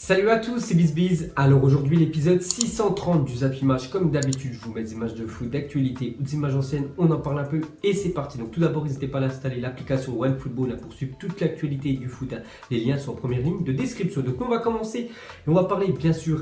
Salut à tous, c'est BizBiz. Alors aujourd'hui l'épisode 630 du Zap Image. Comme d'habitude, je vous mets des images de foot, d'actualité ou des images anciennes. On en parle un peu et c'est parti. Donc tout d'abord, n'hésitez pas à installer l'application OneFootball pour suivre toute l'actualité du foot. Les liens sont en première ligne de description. Donc on va commencer et on va parler bien sûr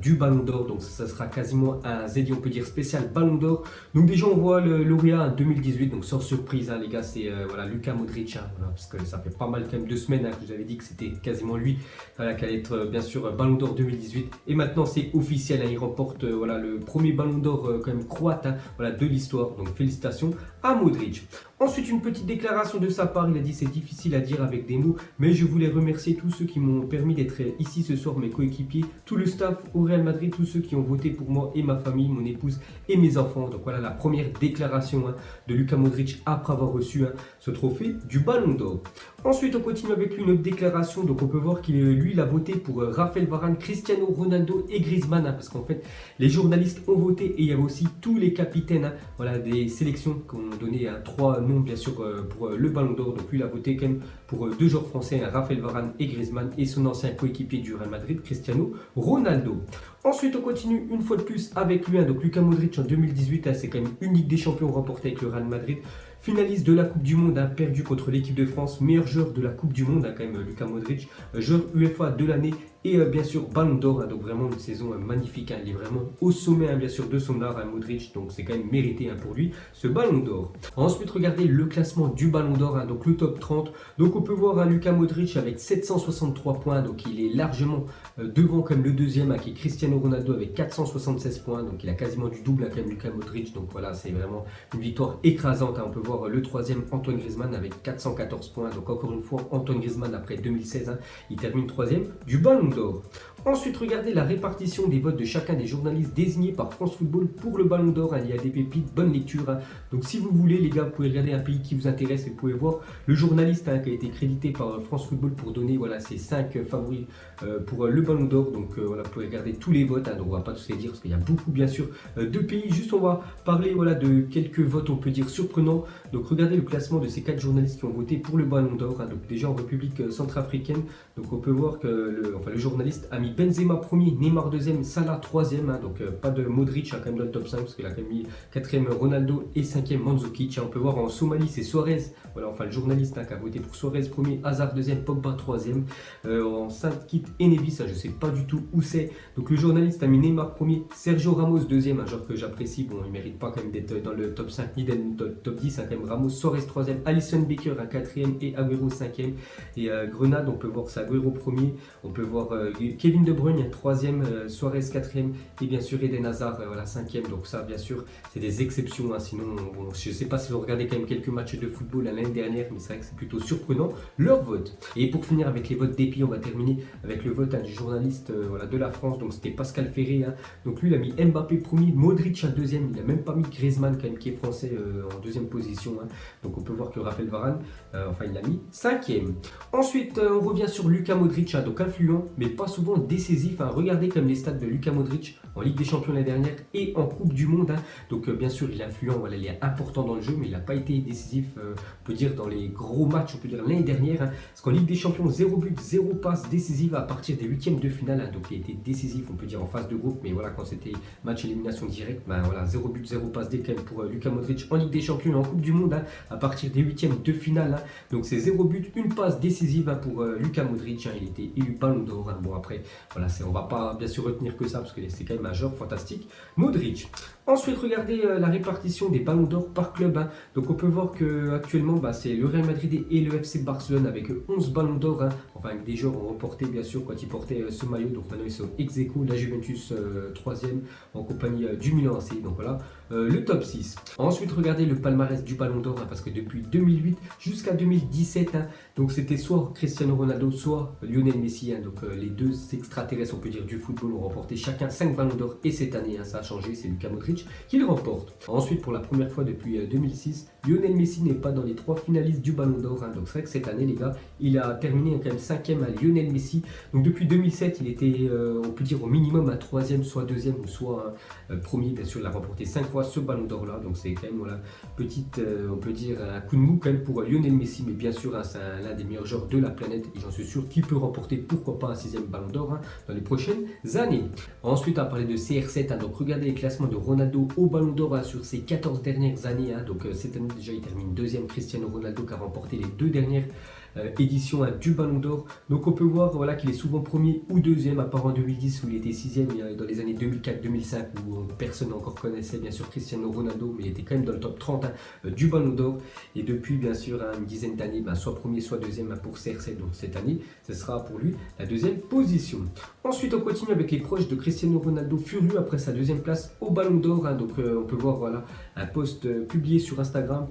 du Ballon d'Or. Donc ça sera quasiment un ZD, on peut dire spécial Ballon d'Or. Donc déjà on voit le lauréat 2018. Donc sans surprise les gars, c'est Luka Modric. Parce que ça fait pas mal quand même 2 semaines que je vous avais dit que c'était quasiment lui qui allait être bien sûr Ballon d'Or 2018 et maintenant c'est officiel, il remporte le premier Ballon d'Or quand même croate de l'histoire, donc félicitations à Modric. Ensuite une petite déclaration de sa part, il a dit c'est difficile à dire avec des mots mais je voulais remercier tous ceux qui m'ont permis d'être ici ce soir, mes coéquipiers, tout le staff au Real Madrid, tous ceux qui ont voté pour moi et ma famille, mon épouse et mes enfants. Donc voilà la première déclaration de Luka Modric après avoir reçu ce trophée du Ballon d'Or. Ensuite on continue avec une autre déclaration, donc on peut voir qu'il lui il a voté pour Raphaël Varane, Cristiano Ronaldo et Griezmann parce qu'en fait les journalistes ont voté et il y avait aussi tous les capitaines des sélections qui ont donné 3 noms bien sûr pour le Ballon d'Or. Donc lui il a voté quand même pour 2 joueurs français, Raphaël Varane et Griezmann, et son ancien coéquipier du Real Madrid, Cristiano Ronaldo. Ensuite on continue une fois de plus avec lui, donc Luka Modric en 2018, c'est quand même une Ligue des Champions remportée avec le Real Madrid. Finaliste de la Coupe du Monde, perdu contre l'équipe de France, meilleur joueur de la Coupe du Monde quand même Luka Modric, joueur UEFA de l'année et bien sûr Ballon d'Or, donc vraiment une saison magnifique, il est vraiment au sommet bien sûr de son art Modric, donc c'est quand même mérité pour lui ce Ballon d'Or. Ensuite regardez le classement du Ballon d'Or, donc le top 30, donc on peut voir Luka Modric avec 763 points, donc il est largement devant comme le deuxième qui est Cristiano Ronaldo avec 476 points, donc il a quasiment du double quand même Luka Modric, donc voilà c'est vraiment une victoire écrasante. On peut voir le troisième Antoine Griezmann avec 414 points, donc encore une fois Antoine Griezmann après 2016 il termine troisième du Ballon d'Or. Ensuite regardez la répartition des votes de chacun des journalistes désignés par France Football pour le Ballon d'Or, il y a des pépites, bonne lecture donc si vous voulez les gars, vous pouvez regarder un pays qui vous intéresse et vous pouvez voir le journaliste qui a été crédité par France Football pour donner ses 5 favoris pour le Ballon d'Or. Donc vous pouvez regarder tous les votes, donc on va pas tous les dire parce qu'il y a beaucoup bien sûr de pays, juste on va parler de quelques votes on peut dire surprenants. Donc regardez le classement de ces 4 journalistes qui ont voté pour le Ballon d'Or, donc déjà en République centrafricaine, donc on peut voir que le journaliste a mis Benzema premier, Neymar deuxième, Salah troisième, donc pas de Modric quand même dans le top 5 parce qu'il a quand même mis 4e Ronaldo et 5e Mandzukic. On peut voir en Somalie c'est Suarez, le journaliste qui a voté pour Suarez premier, Hazard deuxième, Pogba troisième, en Saint-Kitts et Nevis, je sais pas du tout où c'est, donc le journaliste a mis Neymar premier, Sergio Ramos deuxième, un joueur que j'apprécie, il mérite pas quand même d'être dans le top 5 ni dans le top 10 quand même. Ramos, Suarez 3e, Alisson Becker 4e et Agüero 5e. Et Grenade, on peut voir que c'est Agüero premier, on peut voir Kevin De Bruyne 3e, Suarez 4e et bien sûr Eden Hazard 5e. Donc ça bien sûr c'est des exceptions, sinon je sais pas si vous regardez quand même quelques matchs de football l'année dernière, mais c'est vrai que c'est plutôt surprenant leur vote. Et pour finir avec les votes d'épis, on va terminer avec le vote du journaliste de la France, donc c'était Pascal Ferré, donc lui il a mis Mbappé premier, Modric deuxième, il a même pas mis Griezmann quand même qui est français en deuxième position, donc on peut voir que Raphaël Varane il l'a mis 5e. Ensuite on revient sur Luka Modric, donc influent mais pas souvent décisif, regardez comme les stats de Luka Modric en Ligue des Champions l'année dernière et en Coupe du Monde, donc bien sûr il est influent, il est important dans le jeu mais il n'a pas été décisif on peut dire dans les gros matchs, on peut dire l'année dernière, parce qu'en Ligue des Champions 0 but, 0 passe décisive à partir des 8e de finale, donc il a été décisif on peut dire en phase de groupe, mais quand c'était match élimination directe, 0 but, 0 passe D quand même pour Luka Modric en Ligue des Champions et en Coupe du Monde à partir des 8e de finale, donc c'est 0 but, 1 passe décisive pour Luka Modric, il était élu Ballon d'Or, bon après on va pas bien sûr retenir que ça parce que c'est quand même un joueur fantastique Modric. Ensuite regardez la répartition des Ballons d'Or par club, donc on peut voir que actuellement c'est le Real Madrid et le FC Barcelone avec 11 Ballons d'Or, avec des joueurs ont remporté bien sûr quand ils portaient ce maillot, donc maintenant ils sont ex-aequo, la Juventus 3e en compagnie du Milan AC, donc voilà le top 6. Ensuite regardez le palmarès du Ballon d'Or, parce que depuis 2008 jusqu'à 2017 donc c'était soit Cristiano Ronaldo soit Lionel Messi, donc les deux extraterrestres on peut dire du football ont remporté chacun 5 Ballons d'Or, et cette année ça a changé, c'est Luka Modric qui le remporte. Ensuite pour la première fois depuis 2006 Lionel Messi n'est pas dans les 3 finalistes du Ballon d'Or. Donc c'est vrai que cette année, les gars, il a terminé quand même 5e à Lionel Messi. Donc depuis 2007, il était, on peut dire, au minimum à 3e, soit 2e ou soit premier. Bien sûr, il a remporté 5 fois ce Ballon d'Or là. Donc c'est quand même, voilà, petite, on peut dire, un coup de mou quand même pour Lionel Messi. Mais bien sûr, hein, c'est l'un des meilleurs joueurs de la planète. Et j'en suis sûr qu'il peut remporter, pourquoi pas, un 6e Ballon d'Or dans les prochaines années. Ensuite, on va parler de CR7. Donc regardez les classements de Ronaldo au Ballon d'Or sur ces 14 dernières années. Donc cette année déjà, il termine 2e. Cristiano Ronaldo qui a remporté les 2 dernières édition du Ballon d'Or. Donc on peut voir, voilà, qu'il est souvent premier ou deuxième, à part en 2010 où il était 6e, dans les années 2004-2005 où personne encore connaissait bien sûr Cristiano Ronaldo, mais il était quand même dans le top 30 du Ballon d'Or. Et depuis bien sûr une dizaine d'années, soit premier soit deuxième pour CR7. Donc cette année, ce sera pour lui la 2e position. Ensuite on continue avec les proches de Cristiano Ronaldo, furieux après sa 2e place au Ballon d'Or. Donc on peut voir, voilà, un post publié sur Instagram.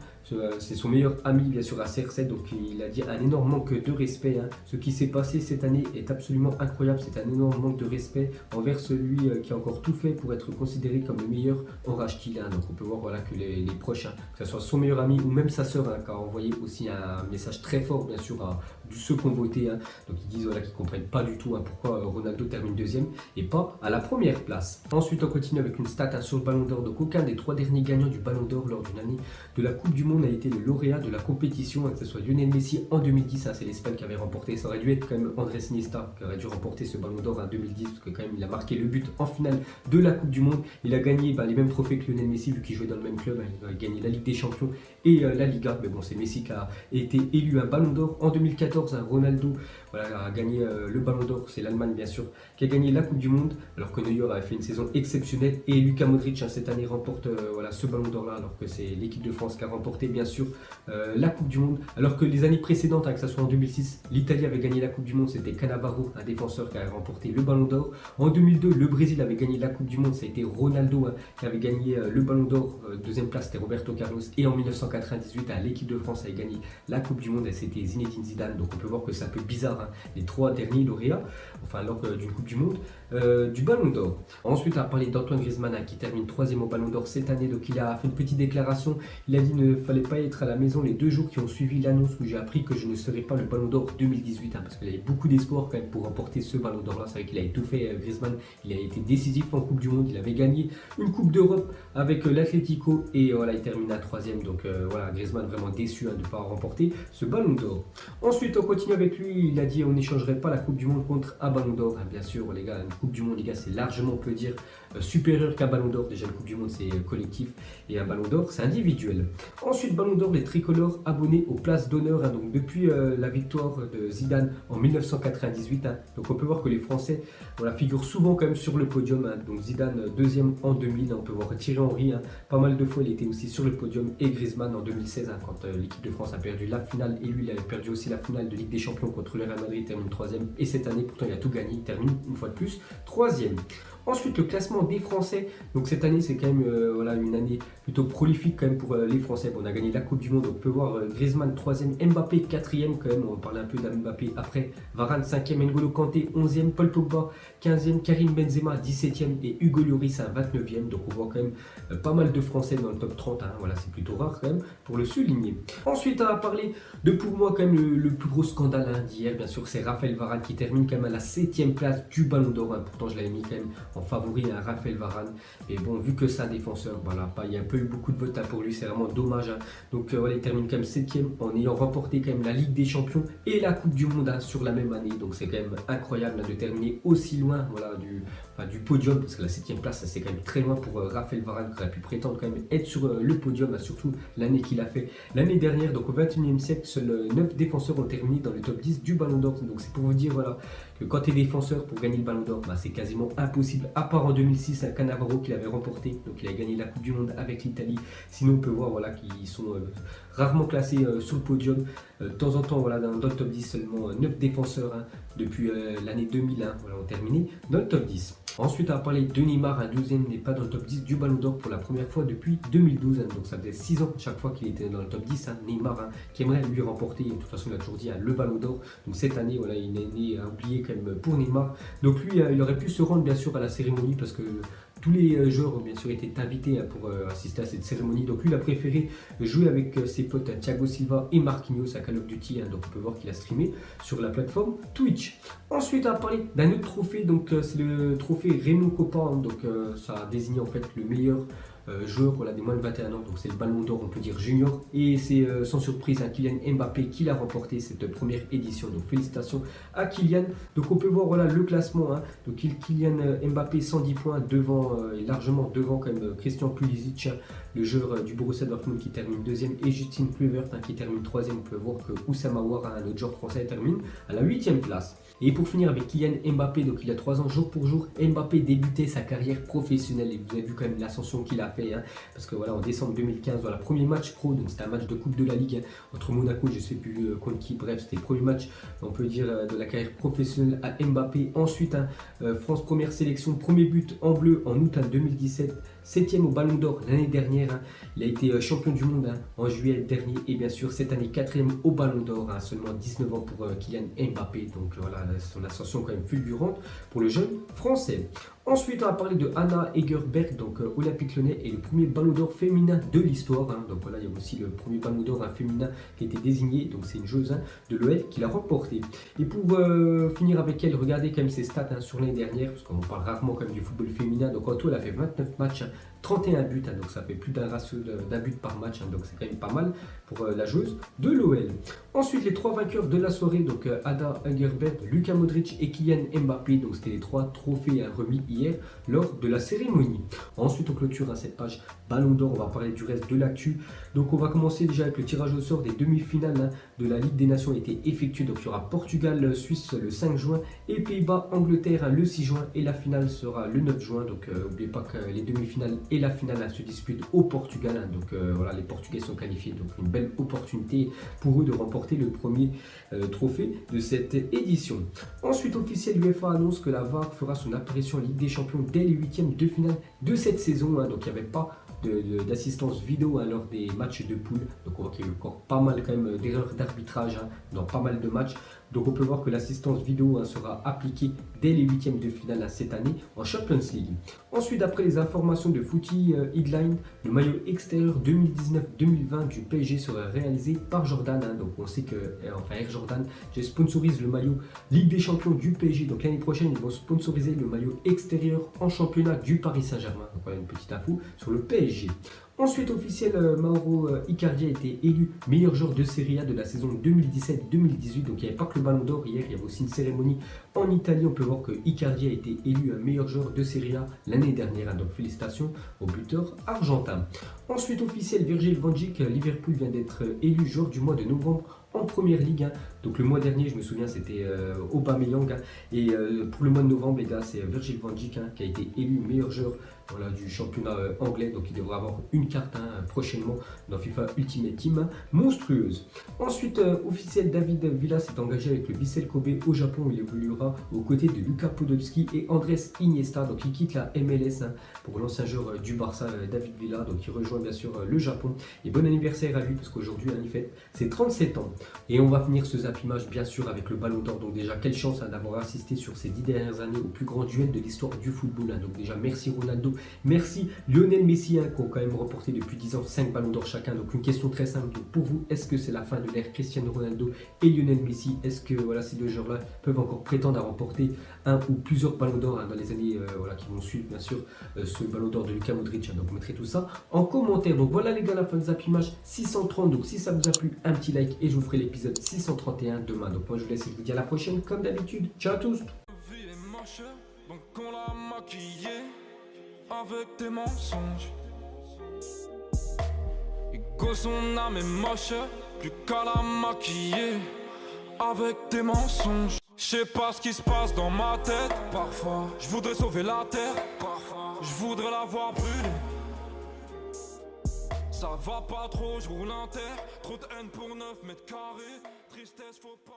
C'est son meilleur ami bien sûr à CR7, donc il a dit un énorme manque de respect. Ce qui s'est passé cette année est absolument incroyable, c'est un énorme manque de respect envers celui qui a encore tout fait pour être considéré comme le meilleur enrage qu'il a. Donc on peut voir, voilà, que les proches, que ce soit son meilleur ami ou même sa sœur, qui a envoyé aussi un message très fort bien sûr à ceux qui ont voté. Donc ils disent, voilà, qu'ils ne comprennent pas du tout pourquoi Ronaldo termine 2e et pas à la 1re place. Ensuite on continue avec une stat sur le Ballon d'Or. Donc aucun des 3 derniers gagnants du Ballon d'Or lors d'une année de la Coupe du Monde a été le lauréat de la compétition, que ce soit Lionel Messi en 2010, c'est l'Espagne qui avait remporté, ça aurait dû être quand même Andrés Iniesta qui aurait dû remporter ce Ballon d'Or en 2010, parce que quand même il a marqué le but en finale de la Coupe du Monde. Il a gagné les mêmes trophées que Lionel Messi vu qu'il jouait dans le même club. Il a gagné la Ligue des Champions et la Liga, mais bon, c'est Messi qui a été élu un Ballon d'Or. En 2014, Ronaldo, voilà, a gagné le Ballon d'Or, c'est l'Allemagne bien sûr qui a gagné la Coupe du Monde, alors que Neuer avait fait une saison exceptionnelle. Et Luka Modric cette année remporte voilà, ce Ballon d'Or là, alors que c'est l'équipe de France qui a remporté bien sûr la Coupe du Monde, alors que les années précédentes, que ce soit en 2006, l'Italie avait gagné la Coupe du Monde, c'était Cannavaro, un défenseur qui avait remporté le Ballon d'Or. En 2002, le Brésil avait gagné la Coupe du Monde, ça a été Ronaldo qui avait gagné le Ballon d'Or. 2e place, c'était Roberto Carlos. Et en 1998, l'équipe de France avait gagné la Coupe du Monde et c'était Zinedine Zidane. Donc on peut voir que c'est un peu bizarre, les 3 derniers lauréats, enfin lors d'une Coupe du Monde, du Ballon d'Or. Ensuite, on va parler d'Antoine Griezmann qui termine 3e au Ballon d'Or cette année. Donc il a fait une petite déclaration, il a dit qu'il ne fallait pas être à la maison les 2 jours qui ont suivi l'annonce où j'ai appris que je ne serais pas le Ballon d'Or 2018, parce qu'il avait beaucoup d'espoir quand même pour remporter ce Ballon d'Or là. C'est vrai qu'il avait tout fait, Griezmann, il a été décisif en Coupe du Monde, il avait gagné une Coupe d'Europe avec l'Atlético et voilà, il termine à 3e. Donc voilà, Griezmann vraiment déçu de ne pas remporter ce Ballon d'Or. Ensuite on continue avec lui, il a dit on n'échangerait pas la Coupe du Monde contre un Ballon d'Or. Bien sûr les gars, une Coupe du Monde les gars, c'est largement, on peut dire, supérieur qu'un Ballon d'Or. Déjà une Coupe du Monde c'est collectif et un Ballon d'Or c'est individuel. Ensuite Ballon d'Or, les tricolores abonnés aux places d'honneur. Donc depuis la victoire de Zidane en 1998, donc on peut voir que les Français, voilà, figurent souvent quand même sur le podium. Donc Zidane 2e en 2000, on peut voir Thierry Henry, pas mal de fois il était aussi sur le podium, et Griezmann en 2016 quand l'équipe de France a perdu la finale, et lui il avait perdu aussi la finale de Ligue des Champions contre le Real Madrid, il termine 3e. Et cette année pourtant il a tout gagné, il termine une fois de plus 3e. Ensuite le classement des Français, donc cette année c'est quand même voilà, une année plutôt prolifique quand même pour les Français. Bon, on a gagné la Coupe du Monde, donc on peut voir Griezmann 3e, Mbappé 4e quand même, on va parler un peu d'Mbappé après, Varane 5e, N'Golo Kanté 11e, Paul Pogba 15e, Karim Benzema 17e et Hugo Lloris 29e. Donc on voit quand même pas mal de Français dans le top 30, voilà, c'est plutôt rare quand même pour le souligner. Ensuite on va parler de, pour moi quand même, le plus gros scandale d'hier, bien sûr c'est Raphaël Varane qui termine quand même à la 7e place du Ballon d'Or. Pourtant je l'avais mis quand même en favori à Raphaël Varane, et bon, vu que c'est un défenseur, voilà, il y a un peu eu beaucoup de votes pour lui, c'est vraiment dommage. Donc voilà, il termine quand même 7e en ayant remporté quand même la Ligue des Champions et la Coupe du Monde sur la même année. Donc c'est quand même incroyable de terminer aussi loin, voilà, du podium, parce que la 7e place c'est quand même très loin pour Raphaël Varane, qui aurait pu prétendre quand même être sur le podium, surtout l'année qu'il a fait l'année dernière. Donc au 21e siècle, seuls 9 défenseurs ont terminé dans le top 10 du Ballon d'Or. Donc c'est pour vous dire, voilà, que quand tu es défenseur, pour gagner le Ballon d'Or, c'est quasiment impossible, à part en 2006 Cannavaro qui l'avait remporté, donc il a gagné la Coupe du Monde avec l'Italie. Sinon on peut voir, voilà, qu'ils sont rarement classés sur le podium. De temps en temps, voilà, dans le top 10, seulement 9 défenseurs depuis l'année 2001 voilà, ont terminé dans le top 10. Ensuite, on va parler de Neymar, un 12e n'est pas dans le top 10 du Ballon d'Or pour la première fois depuis 2012. Donc ça faisait 6 ans chaque fois qu'il était dans le top 10. Neymar qui aimerait lui remporter, de toute façon il a toujours dit le Ballon d'Or. Donc cette année, voilà, il est né à oublier quand même pour Neymar. Donc lui, il aurait pu se rendre bien sûr à la cérémonie, parce que Tous les joueurs ont bien sûr été invités pour assister à cette cérémonie. Donc lui, il a préféré jouer avec ses potes Thiago Silva et Marquinhos à Call of Duty. Donc on peut voir qu'il a streamé sur la plateforme Twitch. Ensuite, on va parler d'un autre trophée. Donc c'est le trophée Raymond Kopa. Donc ça a désigné en fait le meilleur joueur des moins de 21 ans, donc c'est le ballon d'or, on peut dire junior, et c'est sans surprise Kylian Mbappé qui l'a remporté cette première édition, donc félicitations à Kylian. Donc on peut voir le classement, donc Kylian Mbappé 110 points devant, et largement devant quand même Christian Pulisic, le joueur du Borussia Dortmund qui termine deuxième, et Justin Kluivert qui termine troisième. On peut voir que Oussama Aouar, un autre joueur français, termine à la 8e place. Et pour finir avec Kylian Mbappé, donc il a 3 ans jour pour jour, Mbappé débutait sa carrière professionnelle, et vous avez vu quand même l'ascension qu'il a fait, parce que en décembre 2015, premier match pro, donc c'était un match de Coupe de la Ligue entre Monaco, je ne sais plus contre qui, bref c'était le premier match, on peut dire, de la carrière professionnelle à Mbappé. Ensuite France première sélection, premier but en bleu en août 2017, 7e au Ballon d'Or l'année dernière, il a été champion du monde en juillet dernier, et bien sûr cette année 4e au Ballon d'Or, seulement 19 ans pour Kylian Mbappé, donc voilà son ascension quand même fulgurante pour le jeune français. Ensuite, on va parler de Anna Egerberg, donc Olympique Lyonnais, et le premier ballon d'or féminin de l'histoire. Donc voilà, il y a aussi le premier ballon d'or féminin qui a été désigné, donc c'est une joueuse de l'OL qui l'a remporté. Et pour finir avec elle, regardez quand même ses stats sur l'année dernière, parce qu'on parle rarement quand même du football féminin. Donc en tout, elle a fait 29 matchs, 31 buts, donc ça fait plus d'un ratio d'un but par match, donc c'est quand même pas mal pour la joueuse de l'OL. Ensuite, les 3 vainqueurs de la soirée, donc Ada Egerberg, Luka Modric et Kylian Mbappé, donc c'était les 3 trophées remis hier lors de la cérémonie. Ensuite, on clôture cette page Ballon d'Or, on va parler du reste de l'actu. Donc on va commencer déjà avec le tirage au sort des demi-finales de la Ligue des Nations a été effectué. Donc il y aura Portugal-Suisse le 5 juin et Pays-Bas-Angleterre le 6 juin, et la finale sera le 9 juin. Donc n'oubliez pas que les demi-finales et la finale se disputent au Portugal. Donc voilà, les Portugais sont qualifiés, donc une belle opportunité pour eux de remporter le premier trophée de cette édition. Ensuite, officiel, l'UEFA annonce que la VAR fera son apparition en Ligue des Champions dès les 8e de finale de cette saison. Donc il n'y avait pas d'assistance vidéo lors des matchs de poule. Donc on voit qu'il y a eu encore pas mal quand même d'erreurs d'arbitrage dans pas mal de matchs. Donc on peut voir que l'assistance vidéo sera appliquée dès les 8e de finale cette année en Champions League. Ensuite, après les informations de Footy Headline, le maillot extérieur 2019-2020 du PSG sera réalisé par Jordan. Donc on sait que Air Jordan sponsorise le maillot Ligue des Champions du PSG. Donc l'année prochaine, ils vont sponsoriser le maillot extérieur en championnat du Paris Saint-Germain. Donc voilà une petite info sur le PSG. Ensuite, officiel, Mauro Icardi a été élu meilleur joueur de Serie A de la saison 2017-2018. Donc il n'y avait pas que le Ballon d'Or hier, il y avait aussi une cérémonie en Italie. On peut voir que Icardi a été élu meilleur joueur de Serie A l'année dernière. Donc félicitations au buteur argentin. Ensuite, officiel, Virgil van Dijk, Liverpool vient d'être élu joueur du mois de novembre en première ligue. Donc le mois dernier, je me souviens, c'était Aubameyang. Et pour le mois de novembre, les gars, c'est Virgil van Dijk qui a été élu meilleur joueur du championnat anglais. Donc il devra avoir une carte prochainement dans FIFA Ultimate Team monstrueuse. Ensuite, officiel, David Villa s'est engagé avec le Vissel Kobe au Japon, où il évoluera aux côtés de Luka Podolski et Andrés Iniesta. Donc il quitte la MLS pour l'ancien joueur du Barça, David Villa. Donc il rejoint bien sûr le Japon. Et bon anniversaire à lui, parce qu'aujourd'hui il fête ses 37 ans. Et on va finir ce Zap Image bien sûr avec le Ballon d'Or. Donc déjà, quelle chance d'avoir assisté sur ces 10 dernières années au plus grand duel de l'histoire du football. Donc déjà, merci Ronaldo, merci Lionel Messi, qui ont quand même remporté depuis 10 ans 5 Ballons d'Or chacun. Donc une question très simple, donc, pour vous, est-ce que c'est la fin de l'ère Cristiano Ronaldo et Lionel Messi? Est-ce que ces deux joueurs-là peuvent encore prétendre à remporter un ou plusieurs Ballons d'Or dans les années qui vont suivre, bien sûr, ce Ballon d'Or de Luka Modric. Donc vous mettrez tout ça en commentaire. Donc voilà les gars, la fin de Zap Image 630. Donc si ça vous a plu, un petit like et je vous ferai l'épisode 631 demain. Donc moi je vous laisse et je vous dis à la prochaine comme d'habitude. Ciao à tous. Donc on l'a maquillé avec des mensonges. Et que son âme est moche, plus qu'à la maquiller avec des mensonges. Je sais pas ce qui se passe dans ma tête. Parfois, je voudrais sauver la terre. Parfois, je voudrais la voir brûler. Ça va pas trop, je roule en terre. Trop de haine pour 9 mètres carrés. Tristesse, faut pas.